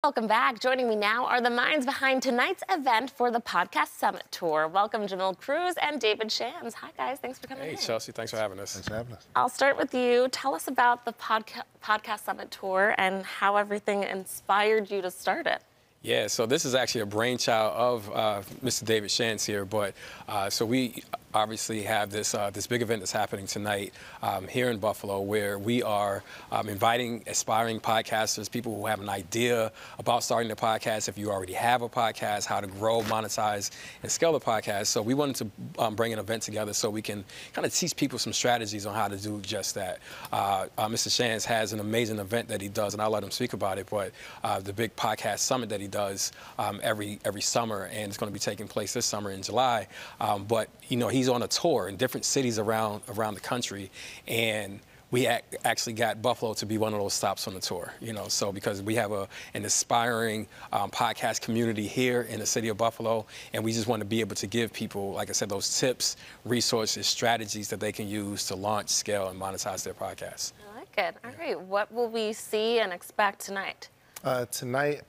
Welcome back. Joining me now are the minds behind tonight's event for the Podcast Summit Tour. Welcome Jamil Cruz and David Shands. Hi, guys. Thanks for coming in. Hey, Chelsea. Thanks for having us. Thanks for having us. I'll start with you. Tell us about the Podcast Summit Tour and how everything inspired you to start it. Yeah, so this is actually a brainchild of Mr. David Shands here, but so we obviously have this this big event that's happening tonight here in Buffalo, where we are inviting aspiring podcasters, people who have an idea about starting a podcast. If you already have a podcast, how to grow, monetize, and scale the podcast. So we wanted to bring an event together so we can kind of teach people some strategies on how to do just that. Mr. Shands has an amazing event that he does, and I'll let him speak about it. But the big podcast summit that he does every summer, and it's going to be taking place this summer in July. But you know, he's on a tour in different cities around the country, and we actually got Buffalo to be one of those stops on the tour. You know, so because we have an aspiring podcast community here in the city of Buffalo, and we just want to be able to give people, like I said, those tips, resources, strategies that they can use to launch, scale, and monetize their podcasts. I like it. All right, what will we see and expect tonight? Tonight,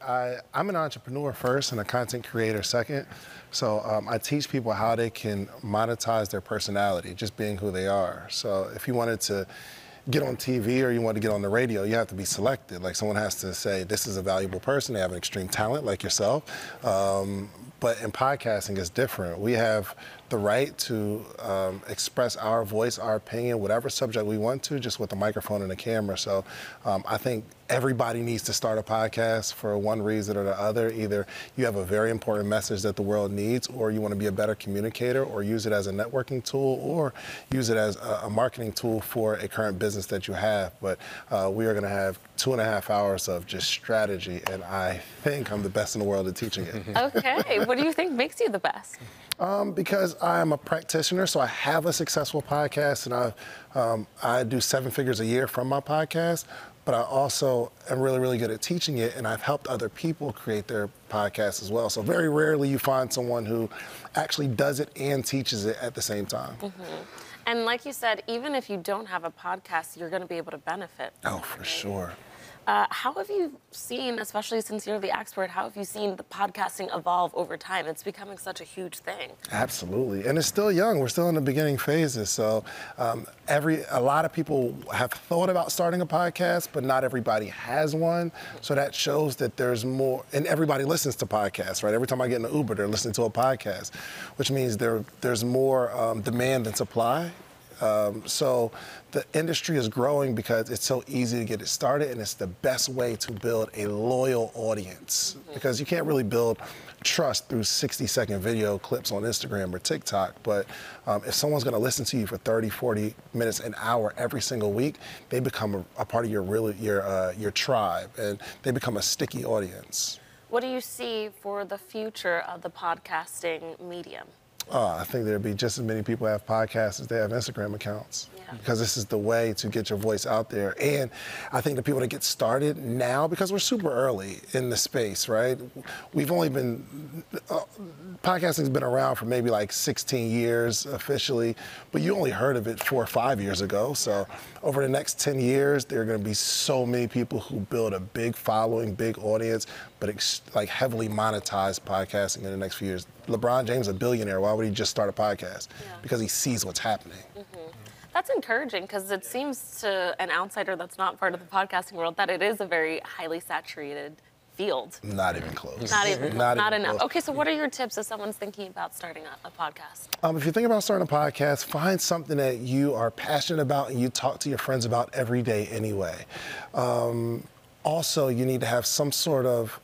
I'm an entrepreneur first and a content creator second. So I teach people how they can monetize their personality, just being who they are. So if you wanted to get on TV or you want to get on the radio, you have to be selected. Like someone has to say, this is a valuable person, they have an extreme talent like yourself. But in podcasting, it's different. We have the right to express our voice, our opinion, whatever subject we want to, just with a microphone and a camera. So I think everybody needs to start a podcast for one reason or the other. Either you have a very important message that the world needs, or you want to be a better communicator, or use it as a networking tool, or use it as a marketing tool for a current business that you have. But we are going to have 2.5 hours of just strategy, and I think I'm the best in the world at teaching it. Okay, what do you think makes you the best? Because I'm a practitioner, so I have a successful podcast, and I do 7 figures a year from my podcast. But I also am really, really good at teaching it, and I've helped other people create their podcasts as well. So very rarely you find someone who actually does it and teaches it at the same time. Mm-hmm. And like you said, even if you don't have a podcast, you're going to be able to benefit. Oh, for sure. How have you seen, especially since you're the expert, how have you seen the podcasting evolve over time? It's becoming such a huge thing. Absolutely, and it's still young. We're still in the beginning phases. So a lot of people have thought about starting a podcast, but not everybody has one. So that shows that there's more, and everybody listens to podcasts, right? Every time I get in an Uber, they're listening to a podcast, which means there's more demand than supply. So the industry is growing because it's so easy to get it started, and it's the best way to build a loyal audience. Because you can't really build trust through 60-second video clips on Instagram or TikTok. But if someone's going to listen to you for 30, 40 minutes, an hour every single week, they become a part of your tribe, and they become a sticky audience. What do you see for the future of the podcasting medium? I think there'd be just as many people who have podcasts as they have Instagram accounts. Yeah. Because this is the way to get your voice out there. And I think the people that get started now, because we're super early in the space, right? We've only been, podcasting's been around for maybe like 16 years officially, but you only heard of it 4 or 5 years ago. So over the next 10 years, there are going to be so many people who build a big following, big audience, but like heavily monetize podcasting in the next few years. LeBron James is a billionaire. Why would he just start a podcast? Yeah. Because he sees what's happening. Mm-hmm. That's encouraging, because it seems to an outsider that's not part of the podcasting world that it is a very highly saturated field. Not even close. Not even not enough. Close. Okay, so what are your tips if someone's thinking about starting a podcast? If you're thinking about starting a podcast, find something that you are passionate about and you talk to your friends about every day anyway. Also, you need to have some sort of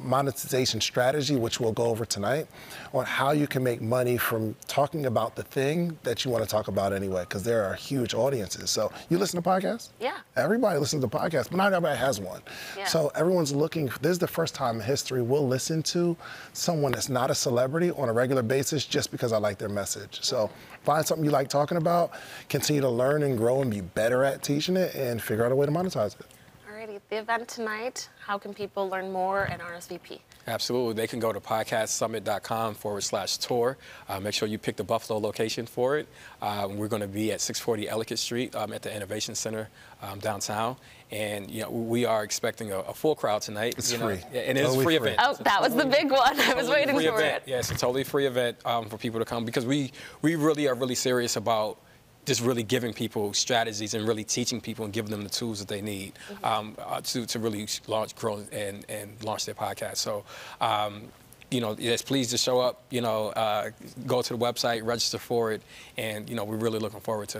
monetization strategy, which we'll go over tonight, on how you can make money from talking about the thing that you want to talk about anyway, because there are huge audiences. So you listen to podcasts? Yeah. Everybody listens to podcasts, but not everybody has one. Yeah. So everyone's looking, this is the first time in history we'll listen to someone that's not a celebrity on a regular basis just because I like their message. So find something you like talking about, continue to learn and grow and be better at teaching it, and figure out a way to monetize it. Alrighty, the event tonight. How can people learn more and RSVP? Absolutely. They can go to podcastsummit.com/tour. Make sure you pick the Buffalo location for it. We're going to be at 640 Ellicott Street at the Innovation Center downtown. And, we are expecting a full crowd tonight. It's free. And it is a free event. Oh, that was the big one. I was waiting for event. it. Yeah, it's a totally free event for people to come because we really are really serious about just really giving people strategies and really teaching people and giving them the tools that they need to really launch, grow, and launch their podcast. So, yes, please just show up, go to the website, register for it, and, we're really looking forward to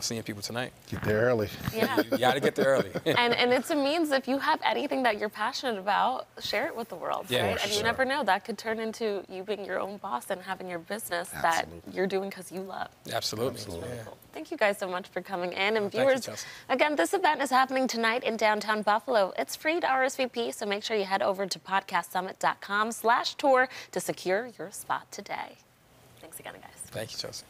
seeing people tonight. Get there early. Yeah. You got to get there early. and it's a means, if you have anything that you're passionate about, share it with the world, Yeah, right? for And you sure. never know, that could turn into you being your own boss and having your business that you're doing because you love. Absolutely. Absolutely. Yeah. Thank you guys so much for coming in. And Thank you, viewers, Chelsea. again, this event is happening tonight in downtown Buffalo. It's free to RSVP, so make sure you head over to podcastsummit.com/tour to secure your spot today. Thanks again, guys. Thank you, Chelsea.